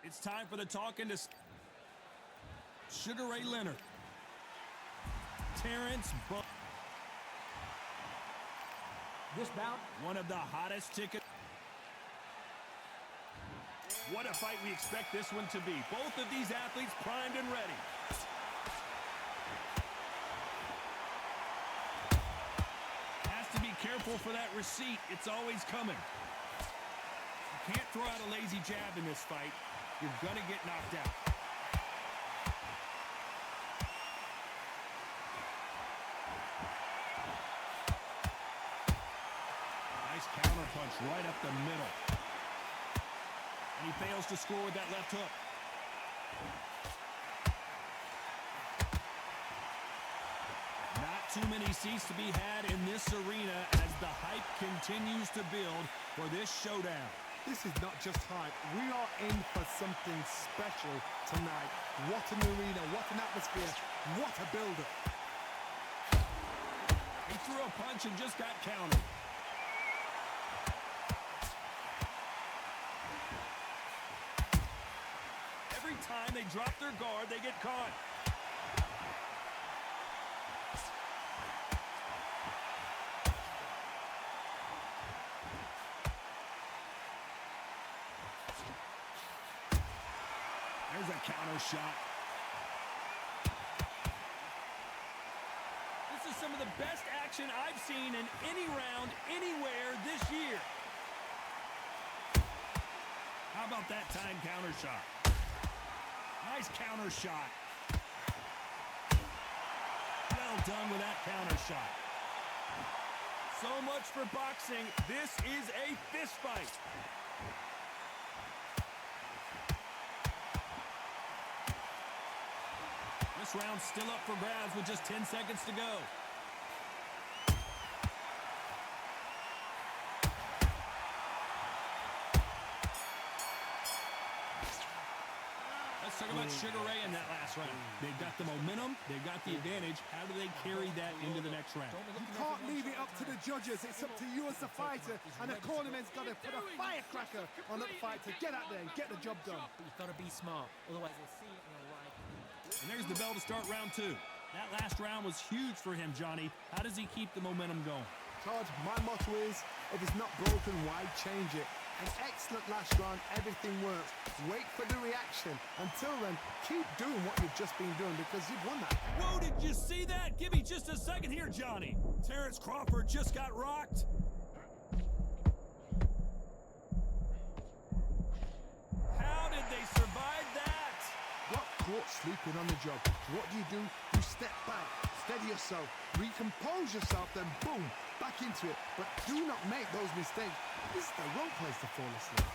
It's time for the talking to Sugar Ray Leonard. Terence. This bout, one of the hottest tickets. What a fight we expect this one to be. Both of these athletes primed and ready. Has to be careful for that receipt. It's always coming. You can't throw out a lazy jab in this fight. You're going to get knocked out. Nice counter punch right up the middle. And he fails to score with that left hook. Not too many seats to be had in this arena as the hype continues to build for this showdown. This is not just hype. We are in for something special tonight. What an arena, what an atmosphere, what a build-up. He threw a punch and just got countered. Every time they drop their guard, they get caught. There's a counter shot. This is some of the best action I've seen in any round, anywhere this year. How about that time counter shot? Nice counter shot. Well done with that counter shot. So much for boxing. This is a fist fight. This round's still up for grabs with just 10 seconds to go. Let's talk about Sugar Ray in that last round. They've got the momentum. They've got the advantage. How do they carry that into the next round? You can't leave it up to the judges. It's up to you as the fighter. And the cornerman's got to put a firecracker on that fight to get out there and get the job done. but you've got to be smart. Otherwise, they'll see it and they'll ride. And there's the bell to start round two. That last round was huge for him, Johnny. How does he keep the momentum going? Todd, my motto is, if it's not broken, why change it? An excellent last round, everything works. Wait for the reaction. Until then, keep doing what you've just been doing because you've won that. Whoa, did you see that? Give me just a second here, Johnny. Terence Crawford just got rocked. How did they survive that? Got caught sleeping on the job. What do? You step back, steady yourself, recompose yourself, then boom, back into it. But do not make those mistakes. This is the wrong place to fall asleep.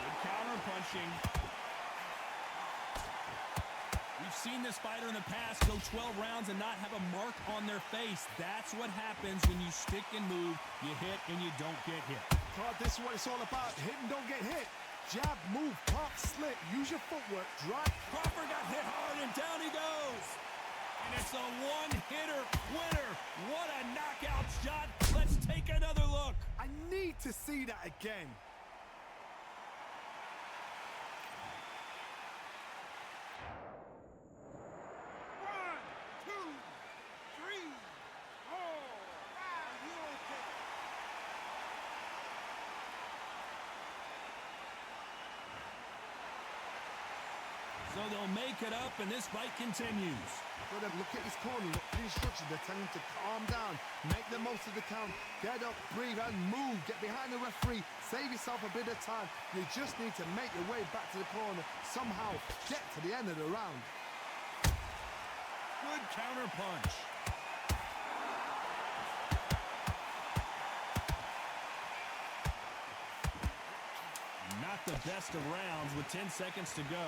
Good counter punching. We've seen this fighter in the past go 12 rounds and not have a mark on their face. That's what happens when you stick and move, you hit and you don't get hit. Todd, this is what it's all about. Hit and don't get hit. Jab, move, pop, slip, use your footwork, drive. Crawford got hit hard and down he goes. And it's a one-hitter winner. What a knockout shot. Let's take another look. I need to see that again. So they'll make it up, and this fight continues. Look at his corner, look at the instructions. They're telling him to calm down, make the most of the count, get up, breathe, and move. Get behind the referee, save yourself a bit of time. You just need to make your way back to the corner, somehow get to the end of the round. Good counter punch. Not the best of rounds with 10 seconds to go.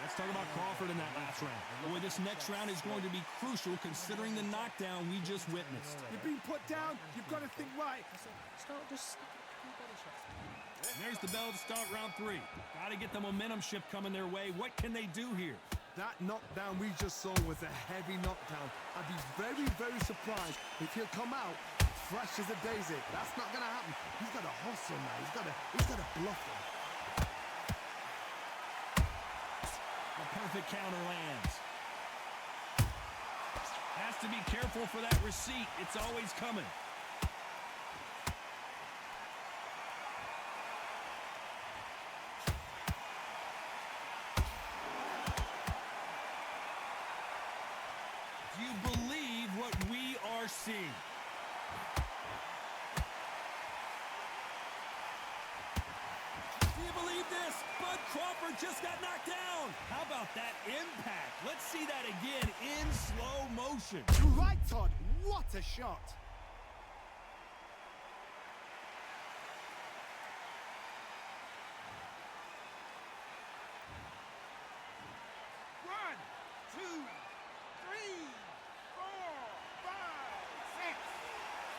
Let's talk about Crawford in that last round. Boy, this next round is going to be crucial considering the knockdown we just witnessed. You're being put down, you've got to think right. Start just body shots. There's the bell to start round 3. Got to get the momentum shift coming their way. What can they do here? That knockdown we just saw was a heavy knockdown. I'd be very, very surprised if he'll come out fresh as a daisy. That's not going to happen. He's got to hustle now. He's got to bluff him. The perfect counter lands. Has to be careful for that receipt. It's always coming. Do you believe what we are seeing? Do you believe this? Bud Crawford just got knocked down. How about that impact? Let's see that again in slow motion. You're right, Todd. What a shot. One, two, three, four, five, six,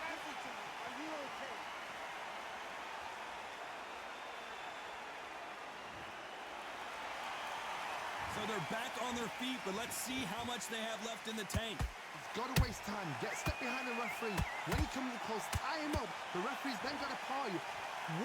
7. Are you okay? So they're back on their feet, but let's see how much they have left in the tank. He's got to waste time. Get step behind the referee. When he comes close, tie him up. The referee's then got to paw you.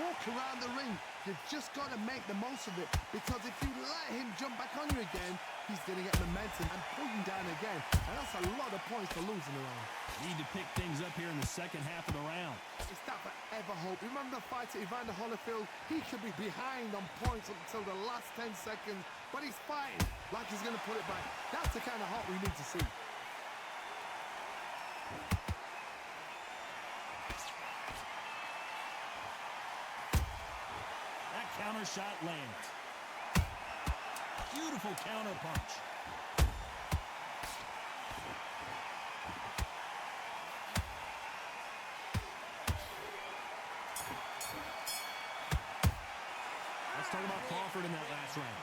Walk around the ring. You've just got to make the most of it, because if you let him jump back on you again, he's going to get momentum and pull you down again. And that's a lot of points for losing around. Need to pick things up here in the second half of the round. It's that forever hope. Remember the fight at Evander Holyfield? He could be behind on points until the last 10 seconds, but he's fighting like he's going to put it back. That's the kind of hope we need to see. That counter shot lands. Beautiful counter punch. Let's talk about Crawford in that last round.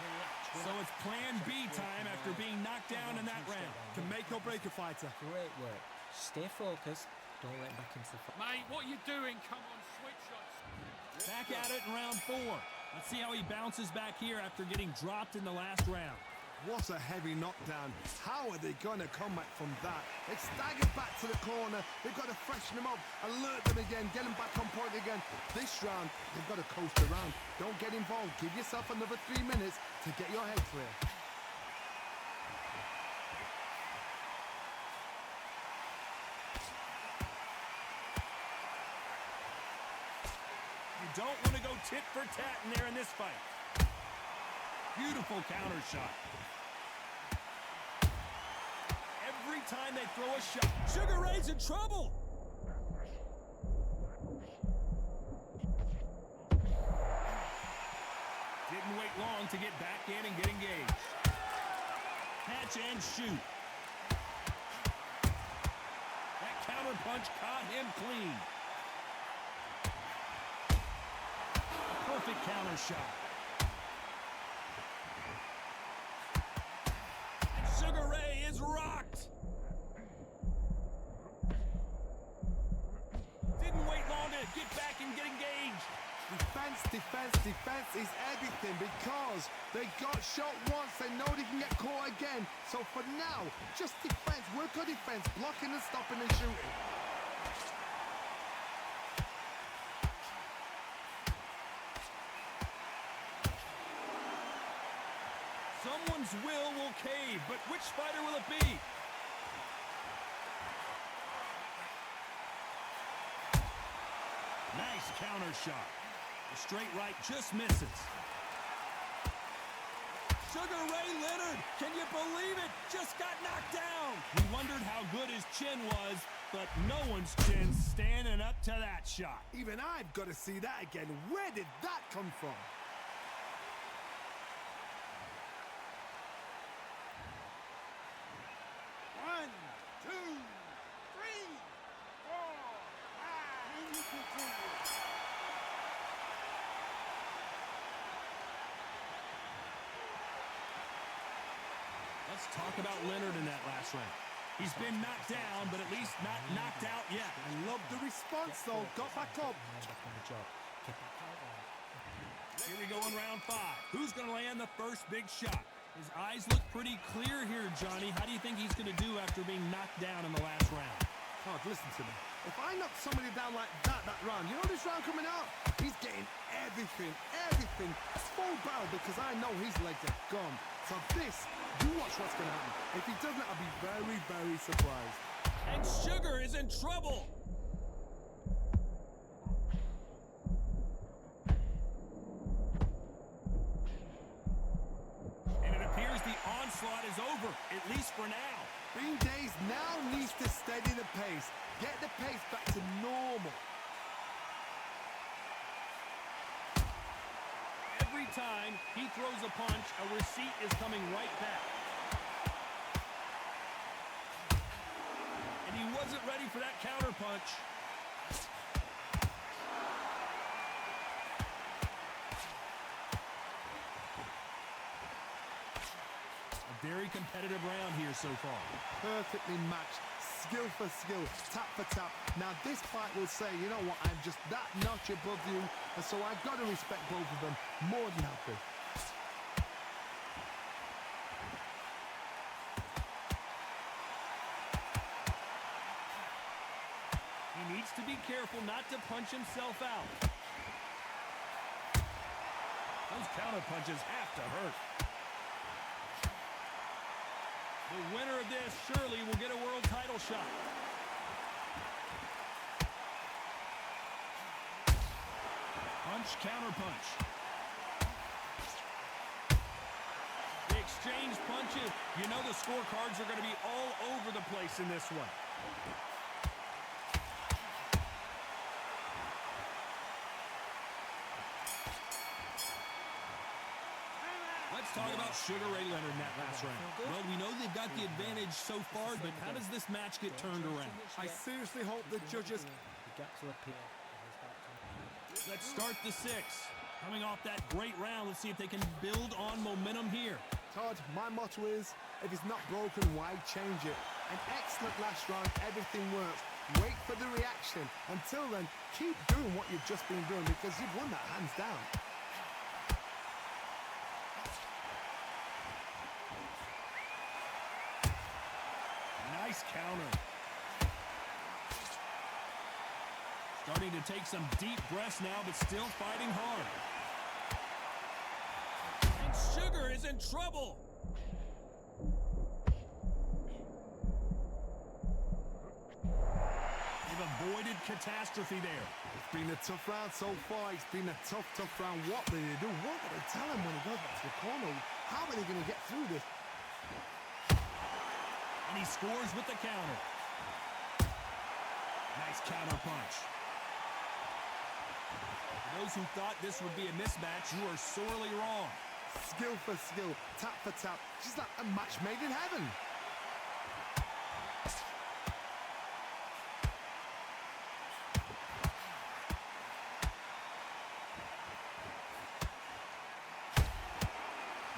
So it's plan B time after being knocked down in that round. Can make or break a fighter. Great work. Stay focused. Don't let back into the fight. Mate, what are you doing? Come on, switch shots. Back at it in round 4. Let's see how he bounces back here after getting dropped in the last round. What a heavy knockdown. How are they going to come back from that? They staggered back to the corner. They've got to freshen them up, alert them again, get them back on point again. This round, they've got to coast around. Don't get involved. Give yourself another 3 minutes to get your head clear. You don't want to go tit for tat in there in this fight. Beautiful counter shot. Every time they throw a shot, Sugar Ray's in trouble. Didn't wait long to get back in and get engaged. Catch and shoot. That counter punch caught him clean. Perfect counter shot. And Sugar Ray is rocked. Didn't wait long to get back and get engaged. Defense, defense, defense is everything, because they got shot once, they know they can get caught again. So for now, just defense, work on defense, blocking and stopping and shooting. Someone's will cave, but which fighter will it be? Nice counter shot. The straight right just misses. Sugar Ray Leonard, can you believe it? Just got knocked down. We wondered how good his chin was, but no one's chin standing up to that shot. Even I've got to see that again. Where did that come from? One, two, three, four, five. And you continue. Let's talk about Leonard in that last round. He's been knocked down, but at least not knocked out yet. I love the response, though. Got back up. Back on the job. Get back out there. Here we go in round 5. Who's going to land the first big shot? His eyes look pretty clear here, Johnny. How do you think he's going to do after being knocked down in the last round? Todd, listen to me. If I knock somebody down like that round, you know this round coming out? He's getting everything, full barrel, because I know his legs are gone. So this, you watch what's going to happen. If he doesn't, I'll be very, very surprised. And Sugar is in trouble. And it appears the onslaught is over, at least for now. Bean Days now needs to steady the pace. Get the pace back to normal. Every time he throws a punch, a receipt is coming right back. And he wasn't ready for that counter punch. A very competitive round here so far. Perfectly matched. Skill for skill, tap for tap. Now this fight will say, you know what, I'm just that notch above you, and so I've got to respect both of them. More than happy. He needs to be careful not to punch himself out. Those counter punches have to hurt. The winner of this surely will get a world title shot. Punch, counter punch. They exchange punches. You know the scorecards are going to be all over the place in this one. Let's talk about Sugar Ray Leonard in that last round. Well, we know they've got the advantage so far, but how does this match get turned around? I seriously hope the judges... Let's start the 6. Coming off that great round, let's see if they can build on momentum here. Todd, my motto is, if it's not broken, why change it? An excellent last round, everything works. Wait for the reaction. Until then, keep doing what you've just been doing, because you've won that hands down. Nice counter. Starting to take some deep breaths now, but still fighting hard. And Sugar is in trouble. They've avoided catastrophe there. It's been a tough round so far. It's been a tough round. What do they do? What do they tell him when he goes back to the corner? How are they going to get through this? And he scores with the counter. Nice counter punch. For those who thought this would be a mismatch, you are sorely wrong. Skill for skill, tap for tap. Just like a match made in heaven.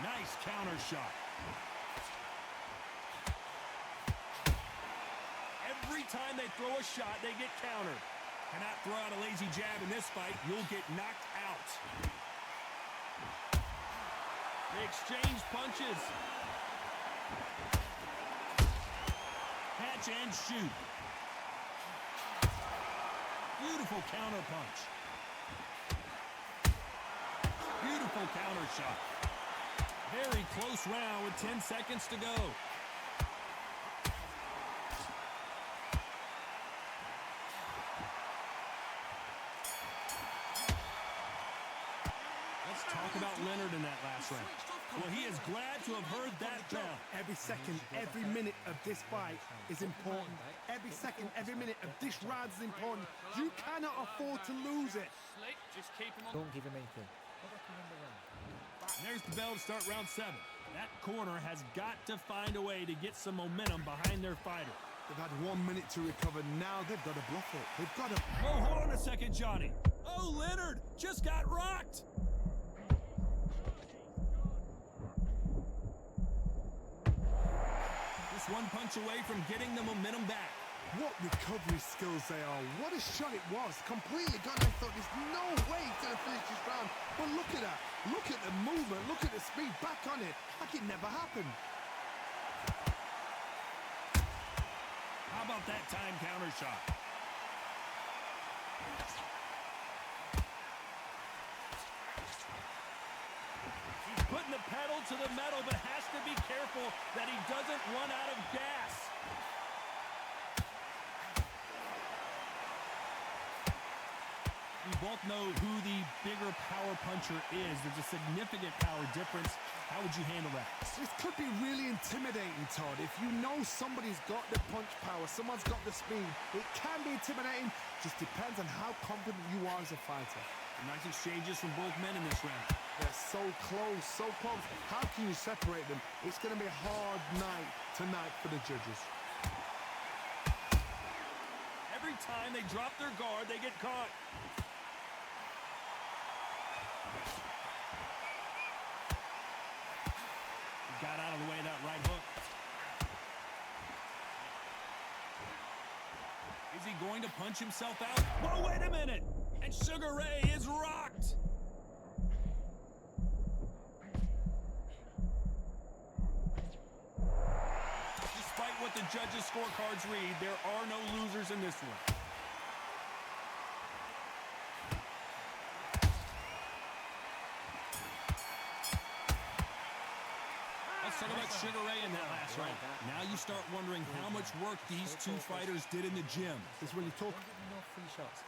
Nice counter shot. Every time they throw a shot, they get countered. Cannot throw out a lazy jab in this fight. You'll get knocked out. They exchange punches. Catch and shoot. Beautiful counter punch. Beautiful counter shot. Very close round with 10 seconds to go. Let's talk about Leonard in that last round. Well, he is glad to have heard that bell. Every second, every minute of this fight is important. Every second, every minute of this round is important. You cannot afford to lose it. Slick, just keep him on. Don't give him anything. And there's the bell to start round 7. That corner has got to find a way to get some momentum behind their fighter. They've had 1 minute to recover. Now they've got to bluff it. They've got to... Oh, hold on a second, Johnny. Oh, Leonard just got rocked. Just one punch away from getting the momentum back. What recovery skills they are. What a shot it was. Completely gone. I thought there's no way he's going to finish this round. But look at that. Look at the movement. Look at the speed. Back on it. Like it never happened. How about that time counter shot? He's putting the pedal to the metal, but has to be careful that he doesn't run out of gas. We both know who the bigger power puncher is. There's a significant power difference. How would you handle that? This could be really intimidating, Todd. If you know somebody's got the punch power, someone's got the speed, it can be intimidating. Just depends on how confident you are as a fighter. Nice exchanges from both men in this round. They're so close, so close. How can you separate them? It's going to be a hard night tonight for the judges. Every time they drop their guard, they get caught. He got out of the way of that right hook. Is he going to punch himself out? Whoa, wait a minute! And Sugar Ray is rocked! Despite what the judges' scorecards read, there are no losers in this one. Let's talk about Sugar Ray in that last round. Now you start wondering how much work these two fighters did in the gym. This is when you talk. No free shots.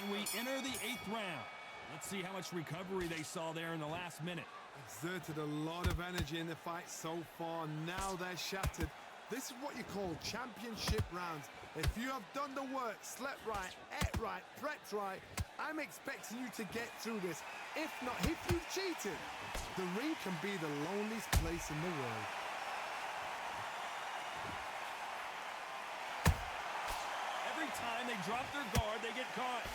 And we enter the 8th round. Let's see how much recovery they saw there in the last minute. Exerted a lot of energy in the fight so far. Now they're shattered. This is what you call championship rounds. If you have done the work, slept right, ate right, prepped right, I'm expecting you to get through this. If not, if you've cheated, the ring can be the loneliest place in the world. Every time they drop their guard, they get caught.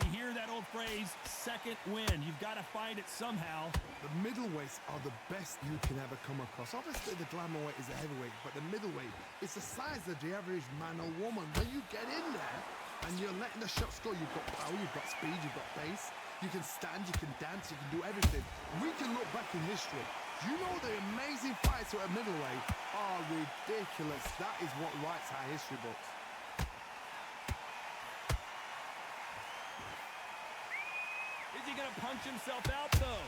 We hear that old phrase, second win. You've got to find it somehow. The middleweights are the best you can ever come across. Obviously, the glamour weight is a heavyweight, but the middleweight is the size of the average man or woman. When you get in there and you're letting the shots go, you've got power, you've got speed, you've got pace. You can stand, you can dance, you can do everything. We can look back in history. You know the amazing fights at a middleweight are ridiculous. That is what writes our history books. Is he going to punch himself out, though?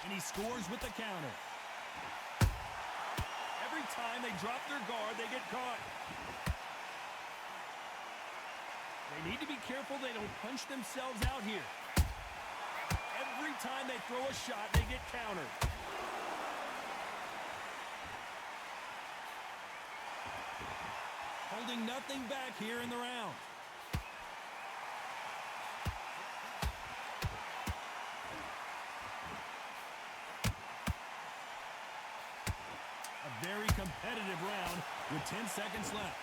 And he scores with the counter. Every time they drop their guard, they get caught. They need to be careful they don't punch themselves out here. Every time they throw a shot, they get countered. Holding nothing back here in the round. A very competitive round with 10 seconds left.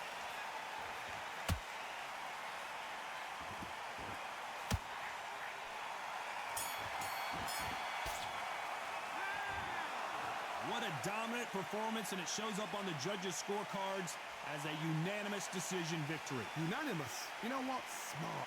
What a dominant performance, and it shows up on the judges' scorecards as a unanimous decision victory. Unanimous. You know what? Smart.